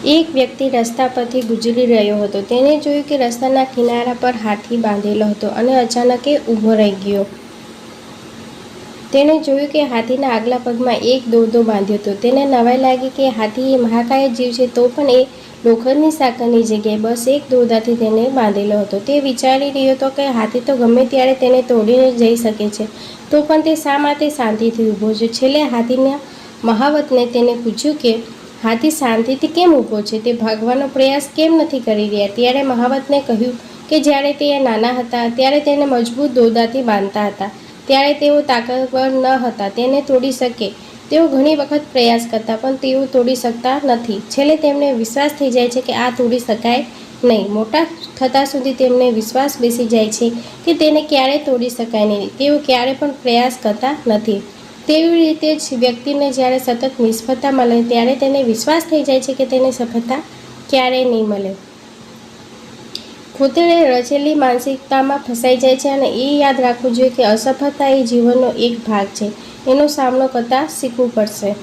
એક વ્યક્તિ રસ્તા પરથી ગુજરી રહ્યો હતો. તેણે જોયું કે રસ્તાના કિનારા પર હાથી બાંધેલો હતો અને અચાનક એ ઊભો રહી ગયો. તેણે જોયું કે હાથીના આગલા પગમાં એક દોરડો બાંધ્યો હતો. તેને નવાઈ લાગી કે હાથી એ મહાકાય જીવ છે, તો પણ એ લોખંડની સાંકળની જગ્યાએ બસ એક દોરડાથી તેને બાંધેલો હતો. તે વિચારી રહ્યો હતો કે હાથી તો ગમે ત્યારે તેને તોડીને જઈ શકે છે, તો પણ તે શા માટે શાંતિથી ઊભો છે? છેલ્લે હાથીના મહાવતને તેને પૂછ્યું કે હાથી શાંતિથી કેમ ઊભો છે? તે ભાગવાનો પ્રયાસ કેમ નથી કરી રહ્યા? ત્યારે મહાવતને કહ્યું કે જ્યારે તે નાના હતા ત્યારે તેને મજબૂત દોરડાથી બાંધતા હતા. ત્યારે તેઓ તાકાતવર ન હતા તેને તોડી શકે. તેઓ ઘણી વખત પ્રયાસ કરતા પણ તેઓ તોડી શકતા નથી. છેલ્લે તેમને વિશ્વાસ થઈ જાય છે કે આ તોડી શકાય નહીં. મોટા થતાં સુધી તેમને વિશ્વાસ બેસી જાય છે કે તેને ક્યારેય તોડી શકાય નહીં. તેઓ ક્યારેય પણ પ્રયાસ કરતા નથી. તેવી રીતે જ વ્યક્તિને જ્યારે સતત નિષ્ફળતા મળે ત્યારે તેને વિશ્વાસ થઈ જાય છે કે તેને સફળતા ક્યારેય નહીં મળે. ખોટે રચેલી માનસિકતામાં ફસાઈ જાય છે અને એ યાદ રાખવું જોઈએ કે અસફળતા એ જીવનનો એક ભાગ છે. એનો સામનો કરતાં શીખવું પડશે.